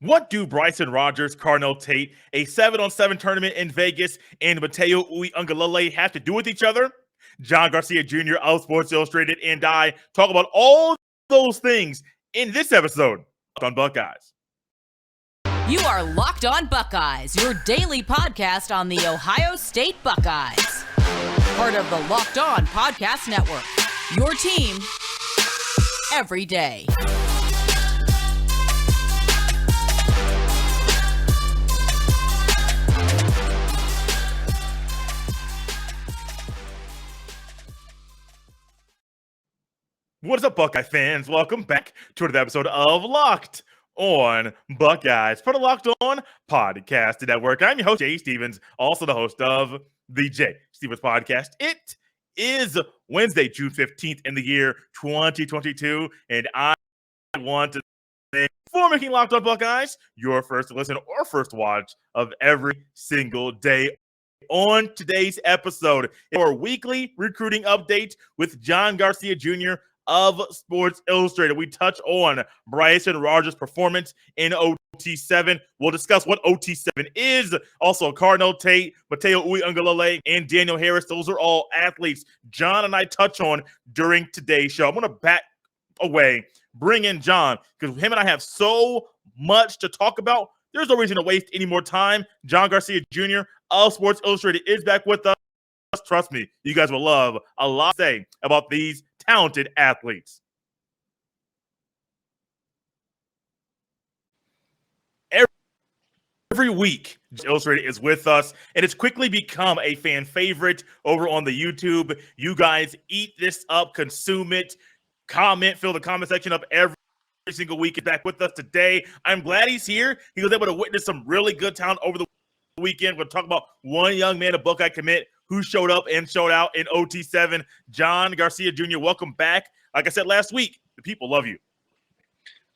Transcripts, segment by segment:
What do Bryson Rogers, Carnell Tate, a 7-on-7 tournament in Vegas, and Matteo Uelealea have to do with each other? John Garcia Jr. of Sports Illustrated and I talk about all those things in this episode on Buckeyes. You are Locked On Buckeyes, your daily podcast on the Ohio State Buckeyes. Part of the Locked On Podcast Network, your team every day. What's up, Buckeye fans? Welcome back to another episode of Locked On Buckeyes, part of Locked On Podcast Network. I'm your host, Jay Stevens, also the host of the Jay Stevens Podcast. It is Wednesday, June 15th in the year 2022, and I want to thank you for making Locked On Buckeyes your first listen or first watch of every single day. On today's episode, our weekly recruiting update with John Garcia Jr. of Sports Illustrated. We touch on Bryson Rogers' performance in OT7. We'll discuss what OT7 is. Also, Carnell Tate, Matteo Uelealea, and Daniel Harris. Those are all athletes John and I touch on during today's show. I'm going to back away, bring in John, because him and I have so much to talk about. There's no reason to waste any more time. John Garcia Jr. of Sports Illustrated is back with us. Trust me, you guys will love a lot to say about these talented athletes. Every week, Illustrated is with us, and it's quickly become a fan favorite over on the YouTube. You guys eat this up, consume it, comment, fill the comment section up every single week. Is back with us today. I'm glad he's here. He was able to witness some really good talent over the weekend. We're going to talk about one young man, a Buckeye commit, who showed up and showed out in OT7. John Garcia Jr., welcome back. Like I said last week, the people love you.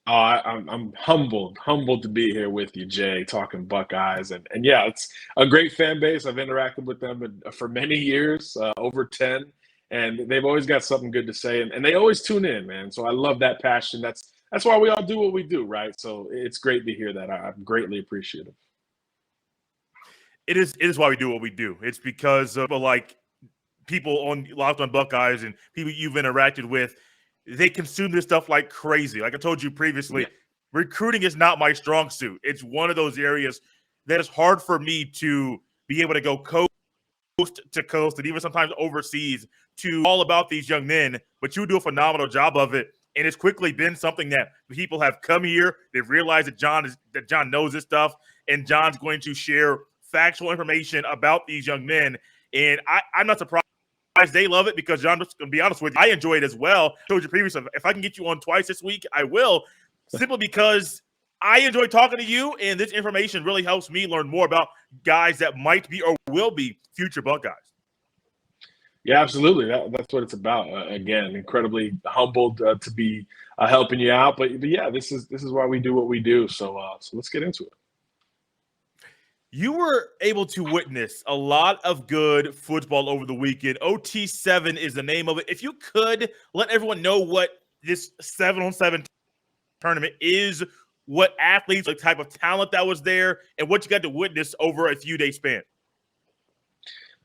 I'm humbled to be here with you, Jay, talking Buckeyes. And yeah, it's a great fan base. I've interacted with them for many years, over 10, and they've always got something good to say. And they always tune in, man. So I love that passion. That's why we all do what we do, right? So it's great to hear that. I'm greatly appreciative. It is why we do what we do. It's because of people on Locked On Buckeyes and people you've interacted with, they consume this stuff like crazy. Like I told you previously, Recruiting is not my strong suit. It's one of those areas that is hard for me to be able to go coast to coast and even sometimes overseas to all about these young men. But you do a phenomenal job of it. And it's quickly been something that people have come here. They've realized that John knows this stuff, and John's going to share factual information about these young men. And I'm not surprised they love it, because John, just going to be honest with you, I enjoy it as well. I told you previously, if I can get you on twice this week, I will, simply because I enjoy talking to you, and this information really helps me learn more about guys that might be or will be future Buckeyes. Yeah, absolutely. That's what it's about. Again, incredibly humbled to be helping you out. But yeah, this is why we do what we do. So let's get into it. You were able to witness a lot of good football over the weekend. OT7 is the name of it. If you could let everyone know what this 7-on-7 tournament is, what athletes, the type of talent that was there, and what you got to witness over a few-day span.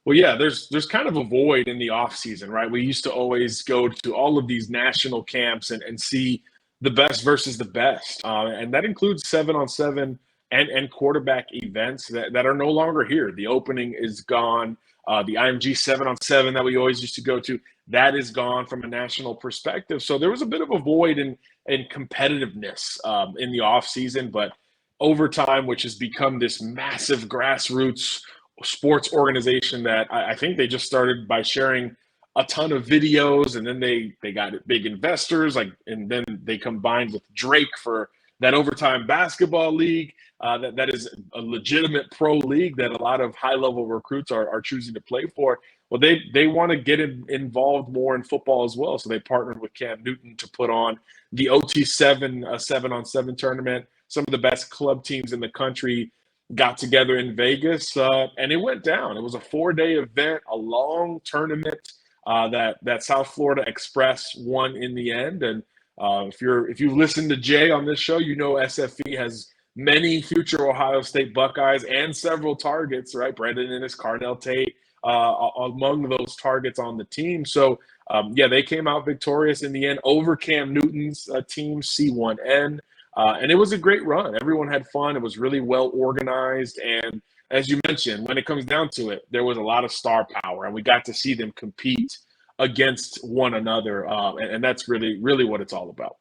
Well, yeah, there's kind of a void in the offseason, right? We used to always go to all of these national camps and see the best versus the best. And that includes 7-on-7 and quarterback events that are no longer here. The opening is gone. The IMG 7-on-7 that we always used to go to, that is gone from a national perspective. So there was a bit of a void in competitiveness in the offseason, but over time, which has become this massive grassroots sports organization that I think they just started by sharing a ton of videos, and then they got big investors, and then they combined with Drake for that overtime basketball league. That is a legitimate pro league that a lot of high-level recruits are choosing to play for. Well, they want to get involved more in football as well, so they partnered with Cam Newton to put on the OT7 7-on-7 tournament. Some of the best club teams in the country got together in Vegas, and it went down. It was a 4-day event, a long tournament that South Florida Express won in the end. And if you've listened to Jay on this show, you know SFE has many future Ohio State Buckeyes and several targets, right? Brendan Ennis, Carnell Tate, among those targets on the team. So, they came out victorious in the end over Cam Newton's team, C1N. And it was a great run. Everyone had fun. It was really well organized. And as you mentioned, when it comes down to it, there was a lot of star power, and we got to see them compete against one another. And that's really, really what it's all about.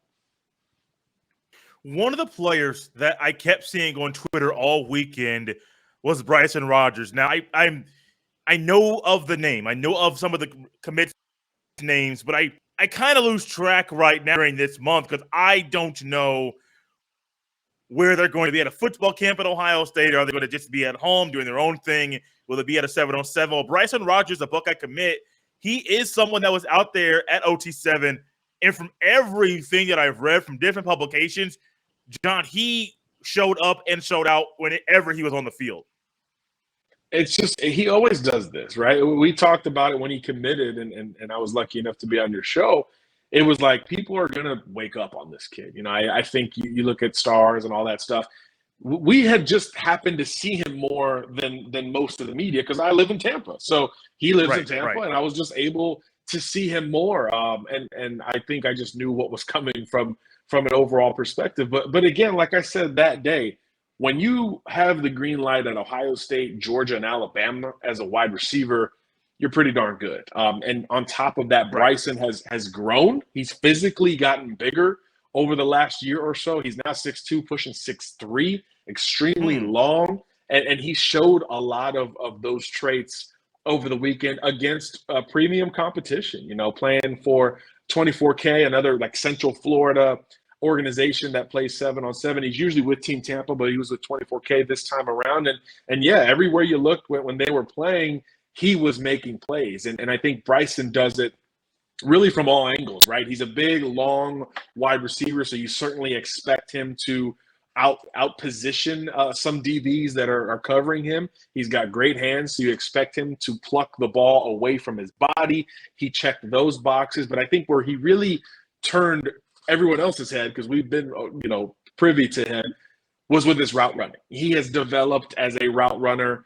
One of the players that I kept seeing on Twitter all weekend was Bryson Rogers. Now, I know of the name. I know of some of the commits names, but I kind of lose track right now during this month because I don't know where they're going to be at a football camp at Ohio State. Are they going to just be at home doing their own thing? Will it be at a 7-on-7? Well, Bryson Rogers, a Buckeye commit, he is someone that was out there at OT7. And from everything that I've read from different publications, John, he showed up and showed out whenever he was on the field. It's just, he always does this, right? We talked about it when he committed, and I was lucky enough to be on your show. It was like, people are going to wake up on this kid. I think you look at stars and all that stuff. We had just happened to see him more than most of the media because I live in Tampa. So he lives in Tampa, and I was just able to see him more. And I think I just knew what was coming from an overall perspective. But again, like I said that day, when you have the green light at Ohio State, Georgia, and Alabama as a wide receiver, you're pretty darn good. And on top of that, Bryson has grown. He's physically gotten bigger over the last year or so. He's now 6'2", pushing 6'3", extremely long. And he showed a lot of those traits over the weekend against premium competition, playing for 24K, another like Central Florida organization that plays 7-on-7. He's usually with Team Tampa, but he was with 24K this time around. And everywhere you looked when they were playing, he was making plays. And I think Bryson does it really from all angles, right? He's a big, long wide receiver, so you certainly expect him to out-position some DBs that are covering him. He's got great hands, so you expect him to pluck the ball away from his body. He checked those boxes. But I think where he really turned everyone else's head, because we've been privy to him, was with his route running. He has developed as a route runner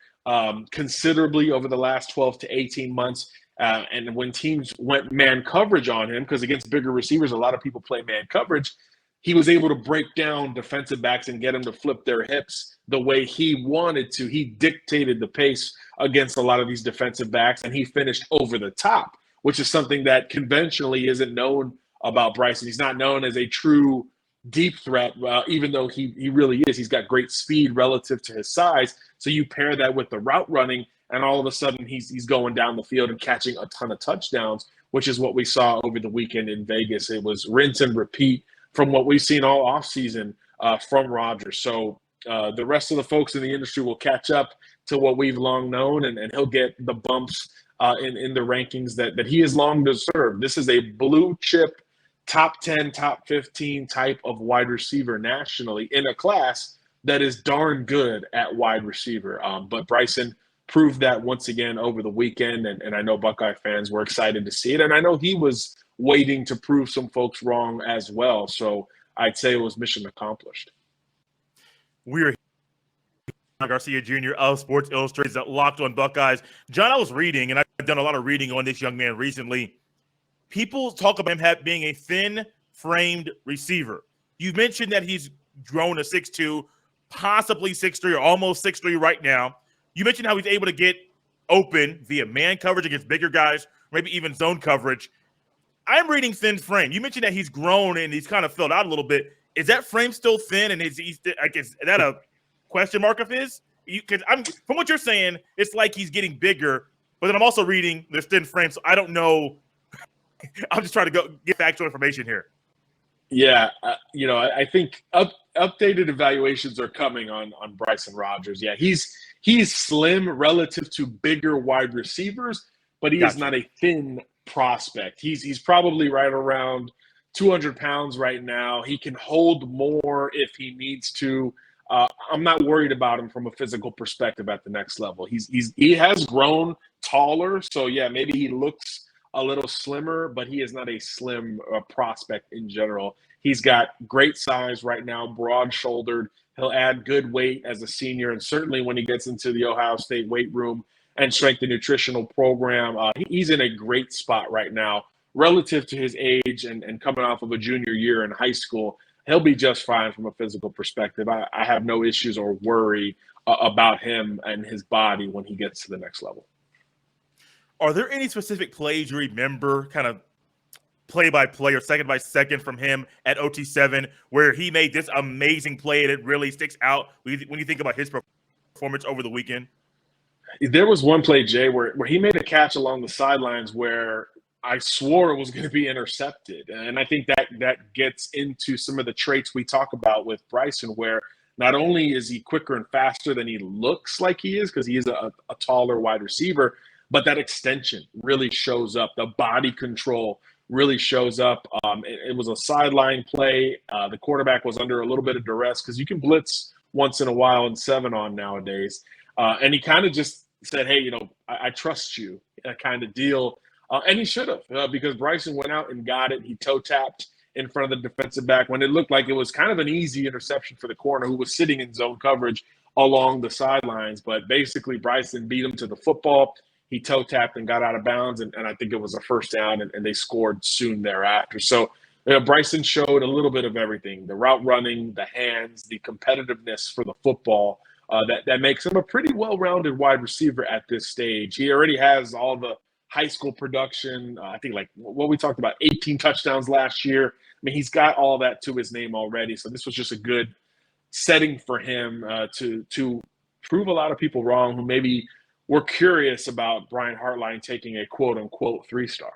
considerably over the last 12 to 18 months. And when teams went man coverage on him, because against bigger receivers, a lot of people play man coverage, he was able to break down defensive backs and get them to flip their hips the way he wanted to. He dictated the pace against a lot of these defensive backs, and he finished over the top, which is something that conventionally isn't known about Bryson. He's not known as a true deep threat, even though he really is. He's got great speed relative to his size. So you pair that with the route running, and all of a sudden he's going down the field and catching a ton of touchdowns, which is what we saw over the weekend in Vegas. It was rinse and repeat from what we've seen all offseason from Rodgers. So the rest of the folks in the industry will catch up to what we've long known, and he'll get the bumps in the rankings that he has long deserved. This is a blue chip top 10, top 15 type of wide receiver nationally in a class that is darn good at wide receiver. But Bryson proved that once again over the weekend, and I know Buckeye fans were excited to see it. And I know he was waiting to prove some folks wrong as well. So I'd say it was mission accomplished. We're Garcia Jr. of Sports Illustrated that Locked on Buckeyes. John, I was reading, and I've done a lot of reading on this young man recently. People talk about him being a thin-framed receiver. You mentioned that he's grown to 6'2", possibly 6'3", or almost 6'3" right now. You mentioned how he's able to get open via man coverage against bigger guys, maybe even zone coverage. I'm reading thin frame. You mentioned that he's grown and he's kind of filled out a little bit. Is that frame still thin? And is that a question mark of his? Because from what you're saying, it's like he's getting bigger. But then I'm also reading there's thin frame, so I don't know. I'm just trying to get factual information here. Yeah, I think updated evaluations are coming on Bryson Rodgers. Yeah, he's slim relative to bigger wide receivers, but he is not a thin prospect. He's probably right around 200 pounds right now. He can hold more if he needs to. I'm not worried about him from a physical perspective at the next level. He has grown taller, so yeah, maybe he looks a little slimmer, but he is not a slim prospect in general. He's got great size right now, broad-shouldered. He'll add good weight as a senior, and certainly when he gets into the Ohio State weight room and strength and nutritional program, he's in a great spot right now relative to his age and coming off of a junior year in high school. He'll be just fine from a physical perspective. I have no issues or worry about him and his body when he gets to the next level. Are there any specific plays you remember, kind of play-by-play or second-by-second from him at OT7 where he made this amazing play and it really sticks out when you think about his performance over the weekend? There was one play, Jay, where he made a catch along the sidelines where I swore it was going to be intercepted. And I think that gets into some of the traits we talk about with Bryson, where not only is he quicker and faster than he looks like he is, because he is a taller wide receiver, but that extension really shows up. The body control really shows up. It was a sideline play. The quarterback was under a little bit of duress because you can blitz once in a while in 7-on nowadays. And he kind of just said, hey, I trust you, kind of deal. And he should have, because Bryson went out and got it. He toe tapped in front of the defensive back when it looked like it was kind of an easy interception for the corner who was sitting in zone coverage along the sidelines. But basically, Bryson beat him to the football. He toe tapped and got out of bounds, and I think it was a first down, and they scored soon thereafter. So Bryson showed a little bit of everything: the route running, the hands, the competitiveness for the football. That makes him a pretty well-rounded wide receiver at this stage. He already has all the high school production. I think like what we talked about, 18 touchdowns last year. I mean, he's got all that to his name already. So this was just a good setting for him to prove a lot of people wrong who maybe were curious about Brian Hartline taking a quote-unquote 3-star.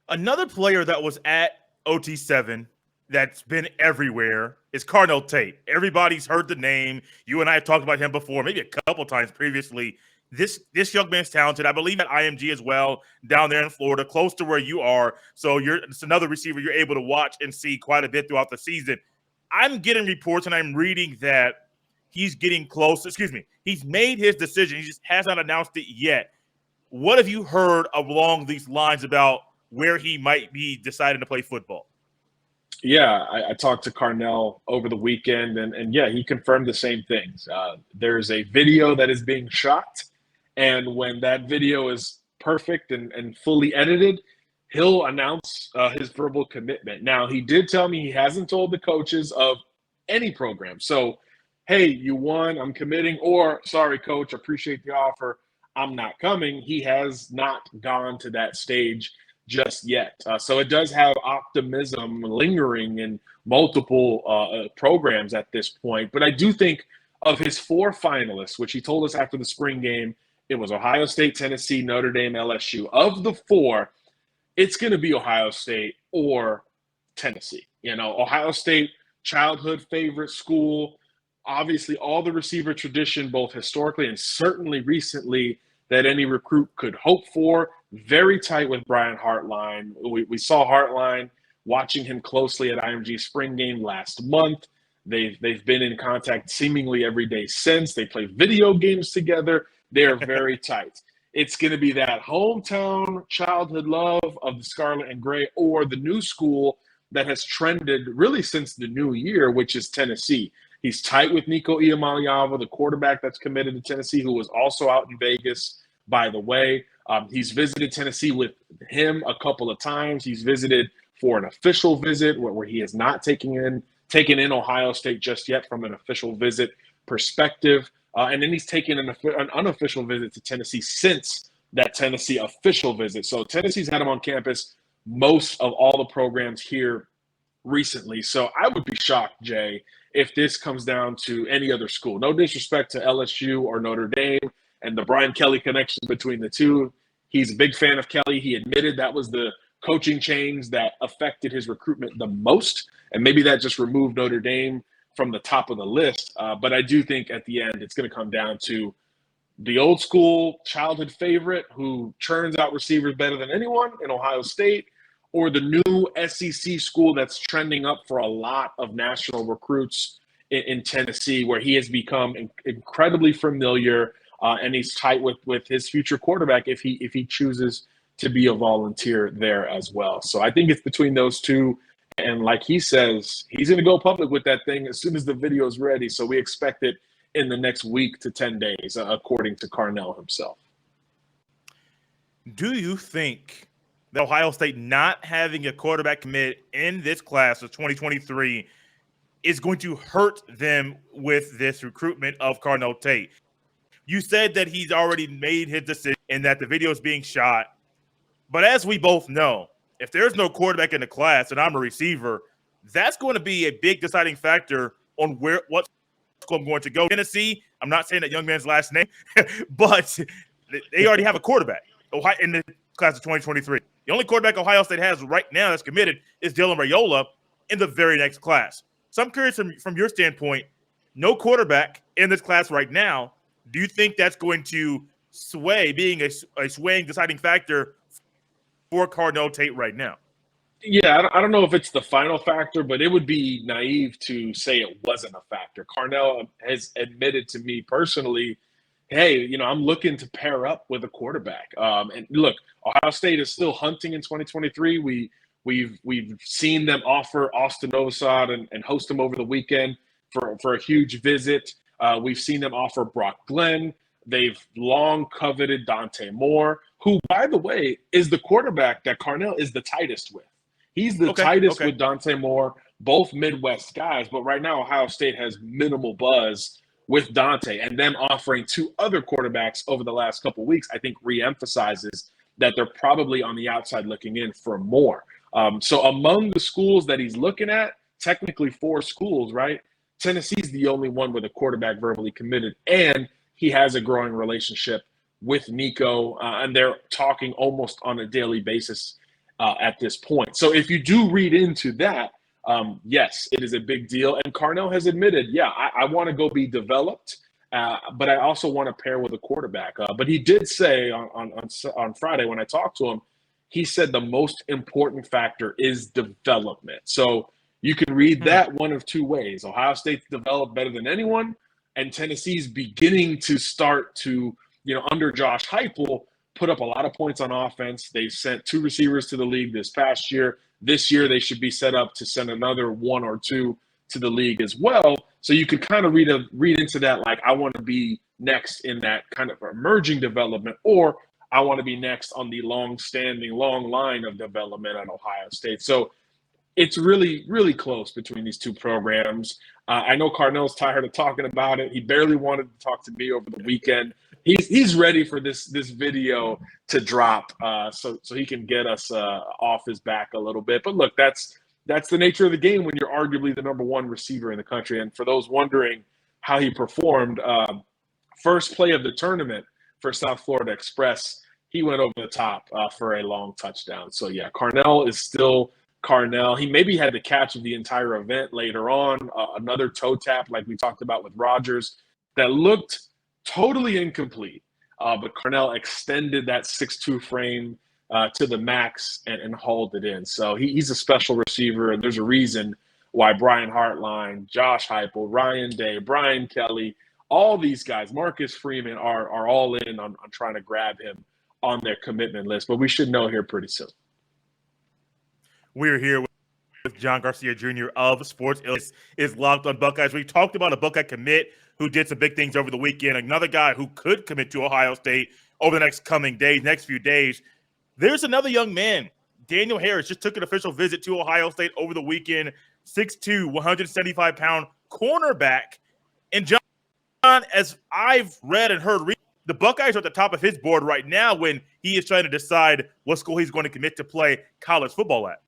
Another player that was at OT7 that's been everywhere is Carnell Tate. Everybody's heard the name. You and I have talked about him before, maybe a couple times previously. This young man's talented. I believe at IMG as well, down there in Florida, close to where you are. So it's another receiver you're able to watch and see quite a bit throughout the season. I'm getting reports and I'm reading that he's getting close. He's made his decision. He just has not announced it yet. What have you heard along these lines about where he might be deciding to play football? Yeah, I talked to Carnell over the weekend, and yeah, he confirmed the same things. There's a video that is being shot, and when that video is perfect and fully edited, he'll announce his verbal commitment. Now, he did tell me he hasn't told the coaches of any program. So, hey, you won, I'm committing, or sorry, coach, appreciate the offer, I'm not coming. He has not gone to that stage just yet. So it does have optimism lingering in multiple programs at this point. But I do think of his 4 finalists, which he told us after the spring game, it was Ohio State, Tennessee, Notre Dame, LSU. Of the 4, it's going to be Ohio State or Tennessee. Ohio State, childhood favorite school, obviously all the receiver tradition, both historically and certainly recently, that any recruit could hope for. Very tight with Brian Hartline. We saw Hartline, watching him closely at IMG spring game last month. They've been in contact seemingly every day since. They play video games together. They're very tight. It's going to be that hometown childhood love of the Scarlet and Gray, or the new school that has trended really since the new year, which is Tennessee. He's tight with Nico Uelealea, the quarterback that's committed to Tennessee, who was also out in Vegas, by the way. He's visited Tennessee with him a couple of times. He's visited for an official visit where he has not taken in Ohio State just yet from an official visit perspective. And then he's taken an unofficial visit to Tennessee since that Tennessee official visit. So Tennessee's had him on campus most of all the programs here recently. So I would be shocked, Jay, if this comes down to any other school. No disrespect to LSU or Notre Dame and the Brian Kelly connection between the two. He's a big fan of Kelly. He admitted that was the coaching change that affected his recruitment the most, and maybe that just removed Notre Dame from the top of the list. But I do think at the end it's going to come down to the old school childhood favorite who churns out receivers better than anyone in Ohio State, or the new SEC school that's trending up for a lot of national recruits in Tennessee, where he has become incredibly familiar. And he's tight with his future quarterback if he chooses to be a volunteer there as well. So I think it's between those two. And like he says, he's going to go public with that thing as soon as the video is ready. So we expect it in the next week to 10 days, according to Carnell himself. Do you think that Ohio State not having a quarterback commit in this class of 2023 is going to hurt them with this recruitment of Carnell Tate? You said that he's already made his decision and that the video is being shot. But as we both know, if there's no quarterback in the class and I'm a receiver, that's going to be a big deciding factor on what school I'm going to go. Tennessee, I'm not saying that young man's last name, but they already have a quarterback in the class of 2023. The only quarterback Ohio State has right now that's committed is Dylan Raiola in the very next class. So I'm curious from your standpoint, no quarterback in this class right now. Do you think that's going to being a swaying deciding factor for Carnell Tate right now? Yeah, I don't know if it's the final factor, but it would be naive to say it wasn't a factor. Carnell has admitted to me personally, hey, I'm looking to pair up with a quarterback. And look, Ohio State is still hunting in 2023. We've seen them offer Austin Novosad and host him over the weekend for a huge visit. We've seen them offer Brock Glenn. They've long coveted Dante Moore, who, by the way, is the quarterback that Carnell is the tightest with. He's the tightest with Dante Moore, both Midwest guys. But right now, Ohio State has minimal buzz with Dante, and them offering two other quarterbacks over the last couple of weeks, I think reemphasizes that they're probably on the outside looking in for more. So among the schools that he's looking at, technically 4 schools, right? Tennessee's the only one with a quarterback verbally committed, and he has a growing relationship with Nico, and they're talking almost on a daily basis at this point. So if you do read into that, yes, it is a big deal. And Carnell has admitted, I want to go be developed, but I also want to pair with a quarterback. But he did say on Friday when I talked to him, he said the most important factor is development. So you can read that one of two ways. Ohio State's developed better than anyone, and Tennessee's beginning to start to, under Josh Heupel, put up a lot of points on offense. They've sent 2 receivers to the league this past year. This year, they should be set up to send another 1 or 2 to the league as well. So you could kind of read into that like, I want to be next in that kind of emerging development, or I want to be next on the long-standing, long line of development at Ohio State. So it's really, really close between these two programs. I know Carnell's tired of talking about it. He barely wanted to talk to me over the weekend. He's ready for this video to drop so he can get us off his back a little bit. But look, that's the nature of the game when you're arguably the number 1 receiver in the country. And for those wondering how he performed, first play of the tournament for South Florida Express, he went over the top for a long touchdown. So, yeah, Carnell is still Carnell. He maybe had the catch of the entire event later on, another toe tap like we talked about with Rodgers that looked totally incomplete. But Carnell extended that 6'2" frame to the max and hauled it in. So he's a special receiver, and there's a reason why Brian Hartline, Josh Heupel, Ryan Day, Brian Kelly, all these guys, Marcus Freeman are all in on trying to grab him on their commitment list. But we should know here pretty soon. We're here with John Garcia Jr. of Sports Illustrated is Locked on Buckeyes. We talked about a Buckeye commit who did some big things over the weekend. Another guy who could commit to Ohio State over the next few days. There's another young man, Daniel Harris, just took an official visit to Ohio State over the weekend. 6'2", 175-pound cornerback. And John, as I've read and heard, the Buckeyes are at the top of his board right now when he is trying to decide what school he's going to commit to play college football at.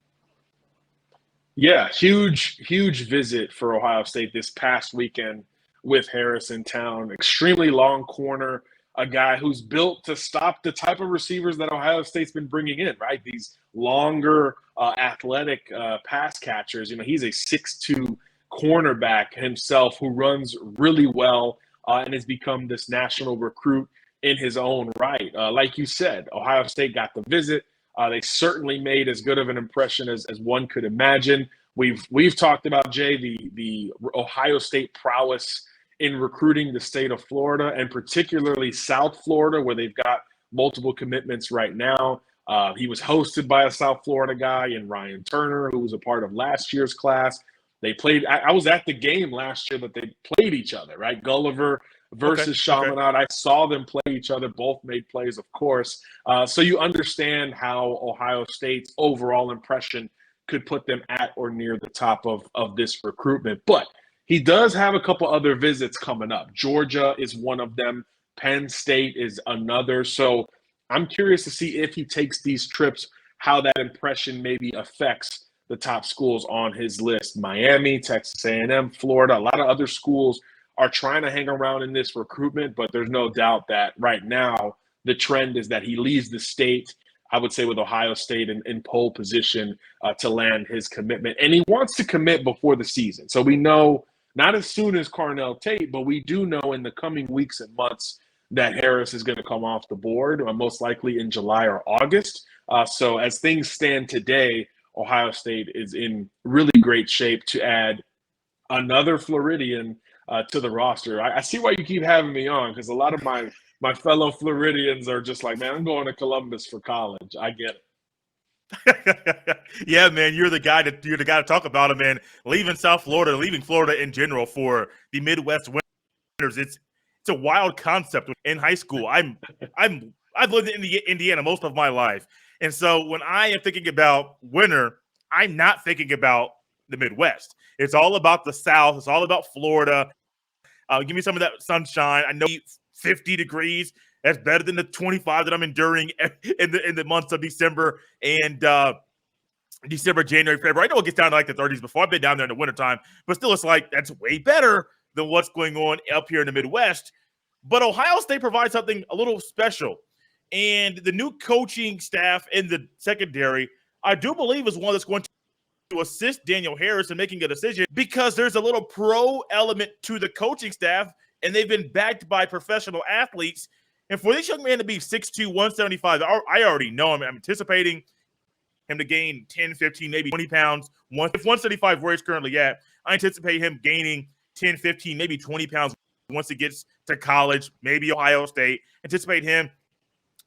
Yeah, huge visit for Ohio State this past weekend with Harris in town. Extremely long corner, a guy who's built to stop the type of receivers that Ohio State's been bringing in, right? These longer, athletic pass catchers. He's a 6'2" cornerback himself who runs really well and has become this national recruit in his own right. Like you said, Ohio State got the visit. They certainly made as good of an impression as one could imagine. We've talked about, Jay, the Ohio State prowess in recruiting the state of Florida, and particularly South Florida, where they've got multiple commitments right now. He was hosted by a South Florida guy in Ryan Turner, who was a part of last year's class. They played. I was at the game last year that they played each other, right? Gulliver versus Chaminade. I saw them play each other. Both made plays, of course. So you understand how Ohio State's overall impression could put them at or near the top of this recruitment. But he does have a couple other visits coming up. Georgia is one of them. Penn State is another. So I'm curious to see if he takes these trips, how that impression maybe affects the top schools on his list. Miami, Texas A&M, Florida, a lot of other schools are trying to hang around in this recruitment, but there's no doubt that right now the trend is that he leaves the state, I would say, with Ohio State in pole position to land his commitment. And he wants to commit before the season. So we know not as soon as Carnell Tate, but we do know in the coming weeks and months that Harris is going to come off the board, most likely in July or August. So as things stand today, Ohio State is in really great shape to add another Floridian to the roster. I see why you keep having me on, because a lot of my fellow Floridians are just like, man, I'm going to Columbus for college. I get it. Yeah, man, you're the guy to talk about it, man. Leaving South Florida, leaving Florida in general for the Midwest winners. It's a wild concept. In high school, I've lived in Indiana most of my life. And so when I am thinking about winter, I'm not thinking about the Midwest. It's all about the South. It's all about Florida. Give me some of that sunshine. I know 50 degrees. That's better than the 25 that I'm enduring in the months of December and December, January, February. I know it gets down to like the 30s before. I've been down there in the wintertime, but still it's like that's way better than what's going on up here in the Midwest. But Ohio State provides something a little special. And the new coaching staff in the secondary, I do believe, is one that's going to assist Daniel Harris in making a decision, because there's a little pro element to the coaching staff, and they've been backed by professional athletes. And for this young man to be 6'2", 175, I already know him. I'm anticipating him to gain 10, 15, maybe 20 pounds. If 175 where he's currently at, I anticipate him gaining 10, 15, maybe 20 pounds once he gets to college, maybe Ohio State. Anticipate him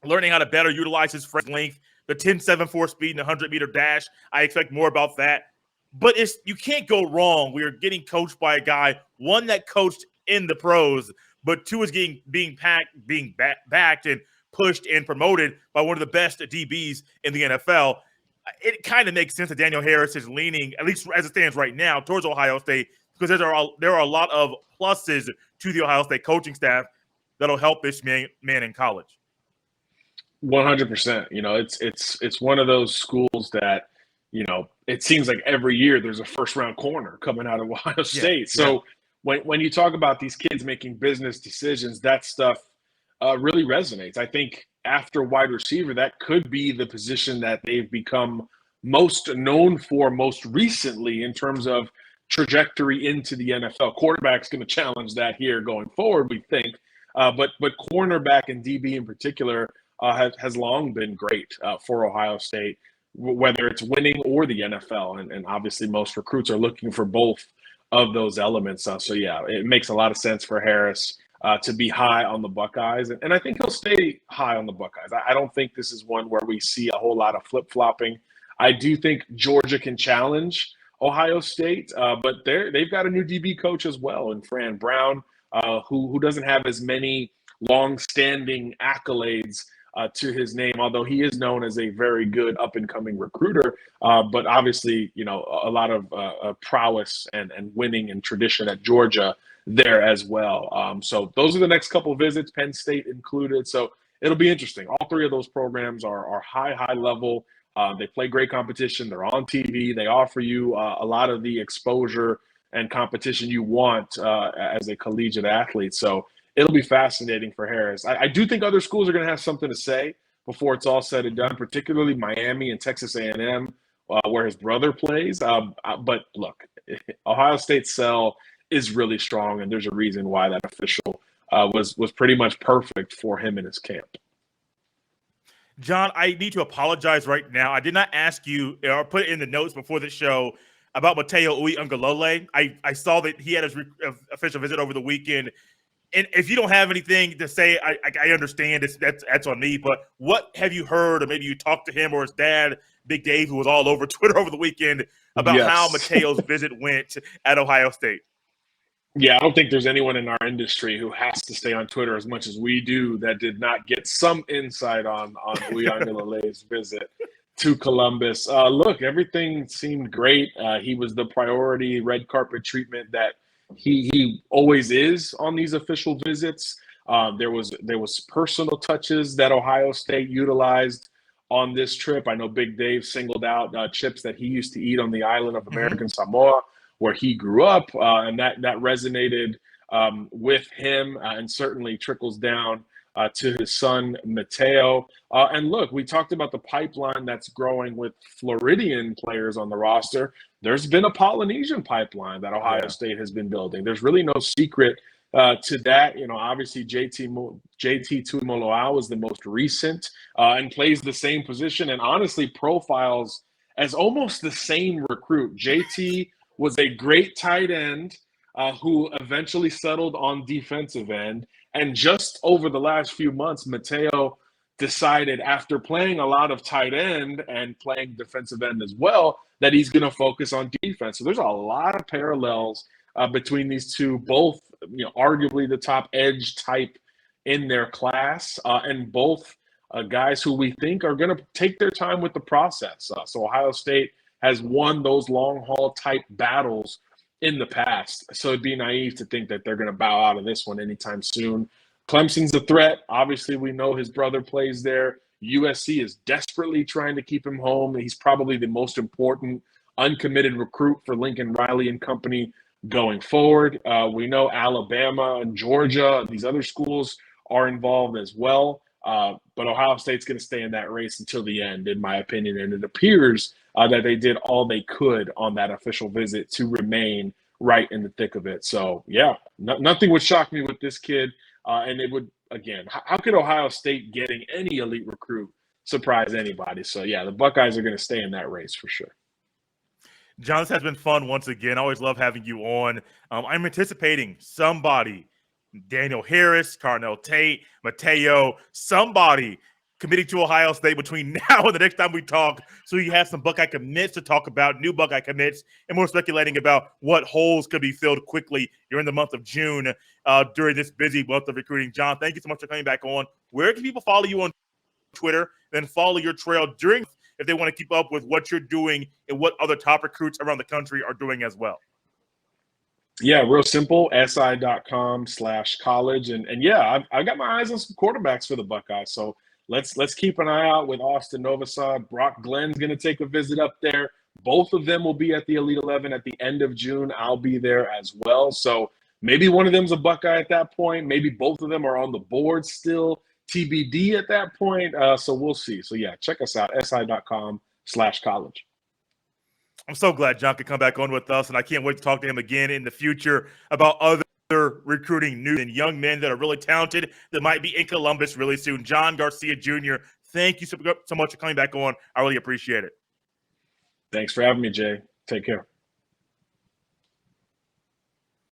learning how to better utilize his frame length, the 10.74 speed and the 100-meter dash. I expect more about that. But you can't go wrong. We are getting coached by a guy, one, that coached in the pros, but two, is being backed and pushed and promoted by one of the best DBs in the NFL. It kind of makes sense that Daniel Harris is leaning, at least as it stands right now, towards Ohio State, because there are a lot of pluses to the Ohio State coaching staff that'll help this man in college. 100%. It's one of those schools that, it seems like every year there's a first-round corner coming out of Ohio State. So when you talk about these kids making business decisions, that stuff really resonates. I think after wide receiver, that could be the position that they've become most known for most recently in terms of trajectory into the NFL. Quarterback's going to challenge that here going forward, we think. But cornerback and DB in particular has long been great for Ohio State, whether it's winning or the NFL. And obviously most recruits are looking for both of those elements. So, it makes a lot of sense for Harris to be high on the Buckeyes. And I think he'll stay high on the Buckeyes. I don't think this is one where we see a whole lot of flip-flopping. I do think Georgia can challenge Ohio State, but they've got a new DB coach as well, and Fran Brown, who doesn't have as many long-standing accolades to his name, although he is known as a very good up-and-coming recruiter. But obviously, a lot of prowess and winning and tradition at Georgia there as well. So those are the next couple of visits, Penn State included. So it'll be interesting. All three of those programs are high level. They play great competition. They're on TV. They offer you a lot of the exposure and competition you want as a collegiate athlete. So it'll be fascinating for Harris. I do think other schools are going to have something to say before it's all said and done, particularly Miami and Texas A&M, where his brother plays. But look, Ohio State's sell is really strong, and there's a reason why that official was pretty much perfect for him in his camp. John, I need to apologize right now. I did not ask you or put it in the notes before the show about Matteo Uelealea. I saw that he had his official visit over the weekend. And if you don't have anything to say, I understand that's on me. But what have you heard, or maybe you talked to him or his dad, Big Dave, who was all over Twitter over the weekend, about how Matteo's visit went at Ohio State? Yeah, I don't think there's anyone in our industry who has to stay on Twitter as much as we do that did not get some insight on Uelealea's visit to Columbus. Look, everything seemed great. He was the priority red carpet treatment that he always is on these official visits. There was personal touches that Ohio State utilized on this trip. I know Big Dave singled out chips that he used to eat on the island of American Samoa, where he grew up, and that resonated with him, and certainly trickles down to his son Matteo. And look, we talked about the pipeline that's growing with Floridian players on the roster. There's been a Polynesian pipeline that Ohio State has been building. There's really no secret to that. You know, obviously JT Tuimoloau was the most recent and plays the same position, and honestly profiles as almost the same recruit. JT was a great tight end who eventually settled on defensive end. And just over the last few months, Matteo decided, after playing a lot of tight end and playing defensive end as well, that he's going to focus on defense. So there's a lot of parallels between these two, both, you know, arguably the top edge type in their class, and both guys who we think are going to take their time with the process. So Ohio State has won those long haul type battles in the past. So it'd be naive to think that they're going to bow out of this one anytime soon. Clemson's a threat. Obviously, we know his brother plays there. USC is desperately trying to keep him home. He's probably the most important uncommitted recruit for Lincoln Riley and company going forward. We know Alabama and Georgia, these other schools are involved as well. But Ohio State's going to stay in that race until the end, in my opinion. And it appears that they did all they could on that official visit to remain right in the thick of it. So, yeah, nothing would shock me with this kid. And it would, again, how could Ohio State getting any elite recruit surprise anybody? So, yeah, the Buckeyes are going to stay in that race for sure. John, this has been fun once again. I always love having you on. I'm anticipating somebody, Daniel Harris, Carnell Tate, Matteo, somebody committing to Ohio State between now and the next time we talk, so you have some Buckeye commits to talk about, new Buckeye commits, and more speculating about what holes could be filled quickly during the month of June during this busy month of recruiting. John, thank you so much for coming back on. Where can people follow you on Twitter, then follow your trail during, if they want to keep up with what you're doing and what other top recruits around the country are doing as well? Yeah, real simple, si.com/college. And yeah, I've got my eyes on some quarterbacks for the Buckeyes. So let's keep an eye out with Austin Novosad. Brock Glenn's going to take a visit up there. Both of them will be at the Elite 11 at the end of June. I'll be there as well. So maybe one of them's a Buckeye at that point. Maybe both of them are on the board still. TBD at that point. So we'll see. So yeah, check us out, si.com/college. I'm so glad John could come back on with us, and I can't wait to talk to him again in the future about other recruiting news and young men that are really talented that might be in Columbus really soon. John Garcia Jr., thank you so much for coming back on. I really appreciate it. Thanks for having me, Jay. Take care.